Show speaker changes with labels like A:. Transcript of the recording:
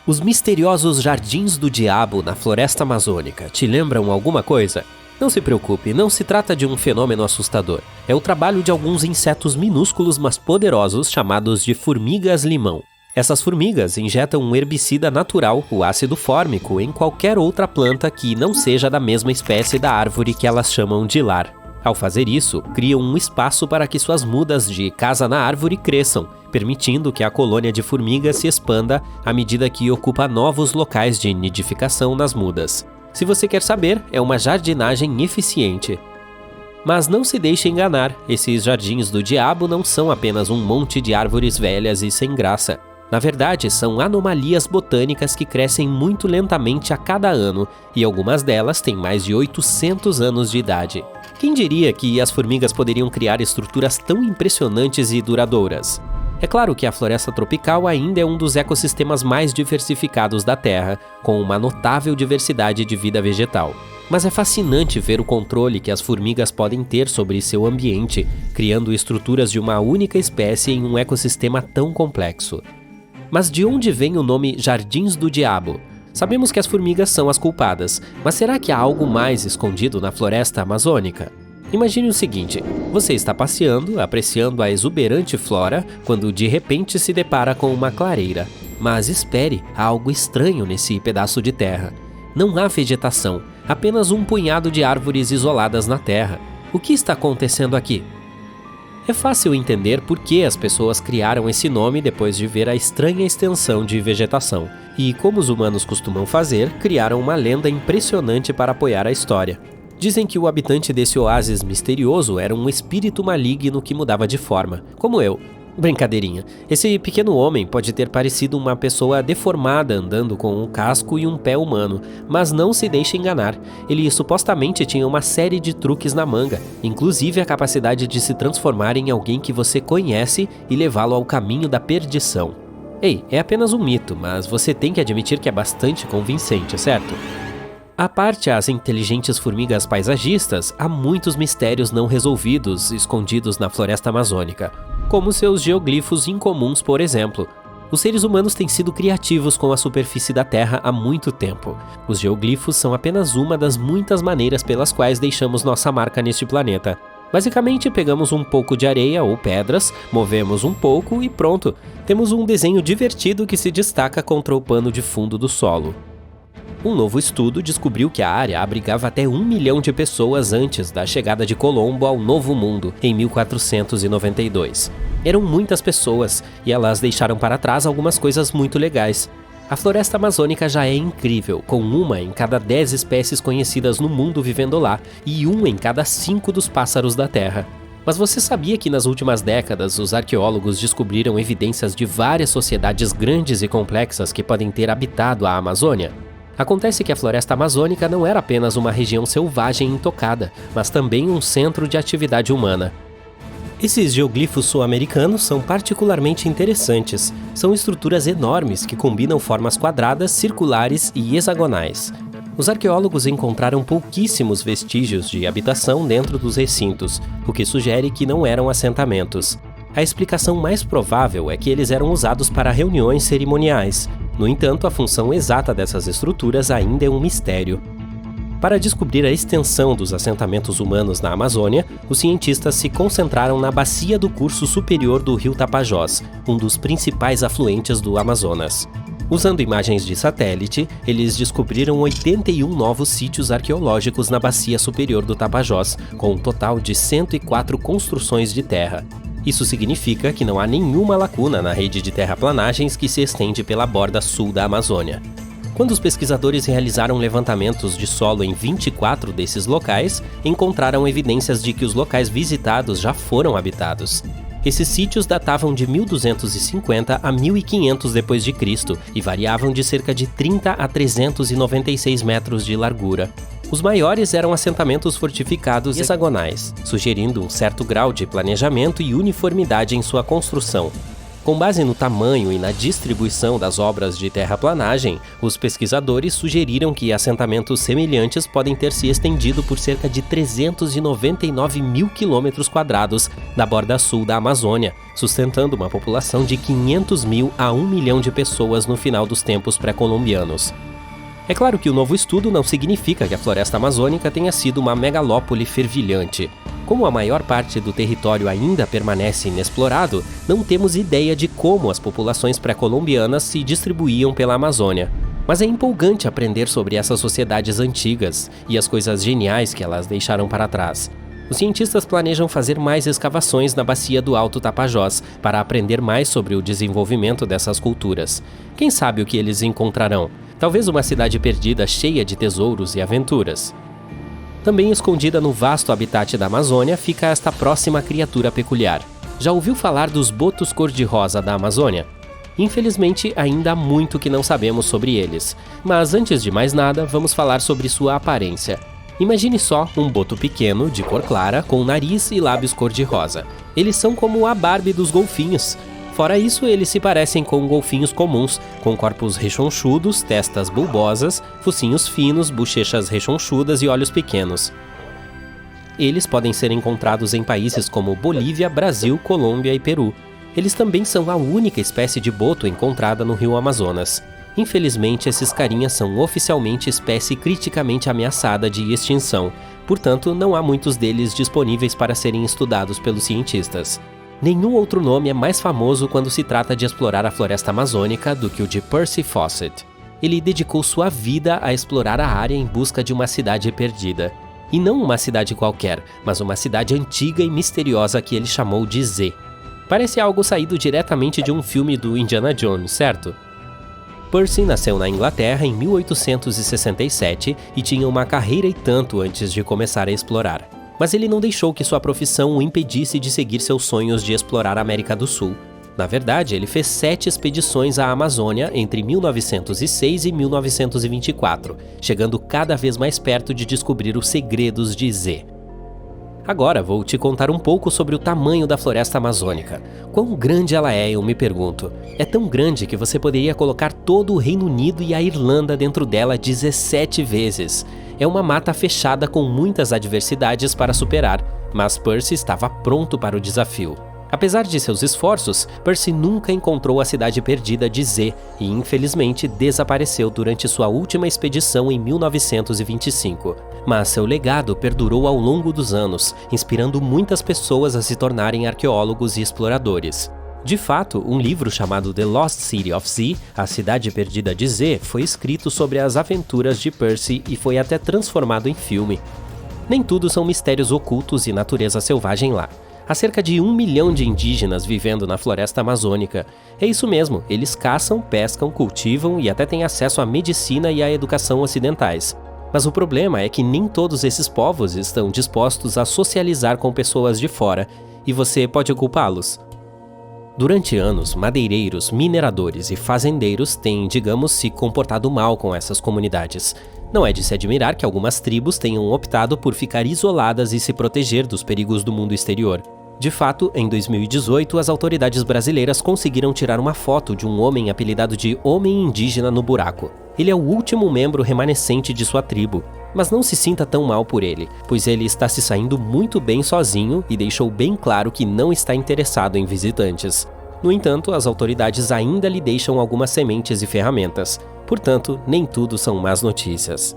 A: Os misteriosos Jardins do Diabo na Floresta Amazônica te lembram alguma coisa? Não se preocupe, não se trata de um fenômeno assustador. É o trabalho de alguns insetos minúsculos mas poderosos chamados de formigas-limão. Essas formigas injetam um herbicida natural, o ácido fórmico, em qualquer outra planta que não seja da mesma espécie da árvore que elas chamam de lar. Ao fazer isso, criam um espaço para que suas mudas de casa na árvore cresçam, permitindo que a colônia de formigas se expanda à medida que ocupa novos locais de nidificação nas mudas. Se você quer saber, é uma jardinagem eficiente. Mas não se deixe enganar, esses jardins do diabo não são apenas um monte de árvores velhas e sem graça. Na verdade, são anomalias botânicas que crescem muito lentamente a cada ano, e algumas delas têm mais de 800 anos de idade. Quem diria que as formigas poderiam criar estruturas tão impressionantes e duradouras? É claro que a floresta tropical ainda é um dos ecossistemas mais diversificados da Terra, com uma notável diversidade de vida vegetal. Mas é fascinante ver o controle que as formigas podem ter sobre seu ambiente, criando estruturas de uma única espécie em um ecossistema tão complexo. Mas de onde vem o nome Jardins do Diabo? Sabemos que as formigas são as culpadas, mas será que há algo mais escondido na floresta amazônica? Imagine o seguinte, você está passeando, apreciando a exuberante flora, quando de repente se depara com uma clareira. Mas espere, há algo estranho nesse pedaço de terra. Não há vegetação, apenas um punhado de árvores isoladas na terra. O que está acontecendo aqui? É fácil entender por que as pessoas criaram esse nome depois de ver a estranha extensão de vegetação. E, como os humanos costumam fazer, criaram uma lenda impressionante para apoiar a história. Dizem que o habitante desse oásis misterioso era um espírito maligno que mudava de forma, como eu. Brincadeirinha, esse pequeno homem pode ter parecido uma pessoa deformada andando com um casco e um pé humano, mas não se deixe enganar, ele supostamente tinha uma série de truques na manga, inclusive a capacidade de se transformar em alguém que você conhece e levá-lo ao caminho da perdição. Ei, é apenas um mito, mas você tem que admitir que é bastante convincente, certo? À parte as inteligentes formigas paisagistas, há muitos mistérios não resolvidos escondidos na floresta amazônica, como seus geoglifos incomuns, por exemplo. Os seres humanos têm sido criativos com a superfície da Terra há muito tempo. Os geoglifos são apenas uma das muitas maneiras pelas quais deixamos nossa marca neste planeta. Basicamente, pegamos um pouco de areia ou pedras, movemos um pouco e pronto, temos um desenho divertido que se destaca contra o pano de fundo do solo. Um novo estudo descobriu que a área abrigava até 1 milhão de pessoas antes da chegada de Colombo ao Novo Mundo, em 1492. Eram muitas pessoas, e elas deixaram para trás algumas coisas muito legais. A floresta amazônica já é incrível, com 1 em cada 10 espécies conhecidas no mundo vivendo lá, e 1 em cada 5 dos pássaros da Terra. Mas você sabia que nas últimas décadas os arqueólogos descobriram evidências de várias sociedades grandes e complexas que podem ter habitado a Amazônia? Acontece que a floresta amazônica não era apenas uma região selvagem intocada, mas também um centro de atividade humana. Esses geoglifos sul-americanos são particularmente interessantes. São estruturas enormes que combinam formas quadradas, circulares e hexagonais. Os arqueólogos encontraram pouquíssimos vestígios de habitação dentro dos recintos, o que sugere que não eram assentamentos. A explicação mais provável é que eles eram usados para reuniões cerimoniais. No entanto, a função exata dessas estruturas ainda é um mistério. Para descobrir a extensão dos assentamentos humanos na Amazônia, os cientistas se concentraram na bacia do curso superior do rio Tapajós, um dos principais afluentes do Amazonas. Usando imagens de satélite, eles descobriram 81 novos sítios arqueológicos na bacia superior do Tapajós, com um total de 104 construções de terra. Isso significa que não há nenhuma lacuna na rede de terraplanagens que se estende pela borda sul da Amazônia. Quando os pesquisadores realizaram levantamentos de solo em 24 desses locais, encontraram evidências de que os locais visitados já foram habitados. Esses sítios datavam de 1250 a 1500 d.C. e variavam de cerca de 30 a 396 metros de largura. Os maiores eram assentamentos fortificados hexagonais, sugerindo um certo grau de planejamento e uniformidade em sua construção. Com base no tamanho e na distribuição das obras de terraplanagem, os pesquisadores sugeriram que assentamentos semelhantes podem ter se estendido por cerca de 399 mil quilômetros quadrados da borda sul da Amazônia, sustentando uma população de 500 mil a 1 milhão de pessoas no final dos tempos pré-colombianos. É claro que o novo estudo não significa que a floresta amazônica tenha sido uma megalópole fervilhante. Como a maior parte do território ainda permanece inexplorado, não temos ideia de como as populações pré-colombianas se distribuíam pela Amazônia. Mas é empolgante aprender sobre essas sociedades antigas e as coisas geniais que elas deixaram para trás. Os cientistas planejam fazer mais escavações na bacia do Alto Tapajós para aprender mais sobre o desenvolvimento dessas culturas. Quem sabe o que eles encontrarão? Talvez uma cidade perdida cheia de tesouros e aventuras. Também escondida no vasto habitat da Amazônia fica esta próxima criatura peculiar. Já ouviu falar dos botos cor-de-rosa da Amazônia? Infelizmente, ainda há muito que não sabemos sobre eles. Mas antes de mais nada, vamos falar sobre sua aparência. Imagine só um boto pequeno, de cor clara, com nariz e lábios cor-de-rosa. Eles são como a Barbie dos golfinhos. Fora isso, eles se parecem com golfinhos comuns, com corpos rechonchudos, testas bulbosas, focinhos finos, bochechas rechonchudas e olhos pequenos. Eles podem ser encontrados em países como Bolívia, Brasil, Colômbia e Peru. Eles também são a única espécie de boto encontrada no rio Amazonas. Infelizmente, esses carinhas são oficialmente espécie criticamente ameaçada de extinção, portanto, não há muitos deles disponíveis para serem estudados pelos cientistas. Nenhum outro nome é mais famoso quando se trata de explorar a floresta amazônica do que o de Percy Fawcett. Ele dedicou sua vida a explorar a área em busca de uma cidade perdida. E não uma cidade qualquer, mas uma cidade antiga e misteriosa que ele chamou de Z. Parece algo saído diretamente de um filme do Indiana Jones, certo? Percy nasceu na Inglaterra em 1867 e tinha uma carreira e tanto antes de começar a explorar. Mas ele não deixou que sua profissão o impedisse de seguir seus sonhos de explorar a América do Sul. Na verdade, ele fez 7 expedições à Amazônia entre 1906 e 1924, chegando cada vez mais perto de descobrir os segredos de Z. Agora vou te contar um pouco sobre o tamanho da floresta amazônica. Quão grande ela é, eu me pergunto. É tão grande que você poderia colocar todo o Reino Unido e a Irlanda dentro dela 17 vezes. É uma mata fechada com muitas adversidades para superar, mas Percy estava pronto para o desafio. Apesar de seus esforços, Percy nunca encontrou a cidade perdida de Z e, infelizmente, desapareceu durante sua última expedição em 1925. Mas seu legado perdurou ao longo dos anos, inspirando muitas pessoas a se tornarem arqueólogos e exploradores. De fato, um livro chamado The Lost City of Z, A Cidade Perdida de Z, foi escrito sobre as aventuras de Percy e foi até transformado em filme. Nem tudo são mistérios ocultos e natureza selvagem lá. Há cerca de 1 milhão de indígenas vivendo na floresta amazônica. É isso mesmo, eles caçam, pescam, cultivam e até têm acesso à medicina e à educação ocidentais. Mas o problema é que nem todos esses povos estão dispostos a socializar com pessoas de fora, e você pode culpá-los. Durante anos, madeireiros, mineradores e fazendeiros têm, digamos, se comportado mal com essas comunidades. Não é de se admirar que algumas tribos tenham optado por ficar isoladas e se proteger dos perigos do mundo exterior. De fato, em 2018, as autoridades brasileiras conseguiram tirar uma foto de um homem apelidado de Homem Indígena no Buraco. Ele é o último membro remanescente de sua tribo. Mas não se sinta tão mal por ele, pois ele está se saindo muito bem sozinho e deixou bem claro que não está interessado em visitantes. No entanto, as autoridades ainda lhe deixam algumas sementes e ferramentas. Portanto, nem tudo são más notícias.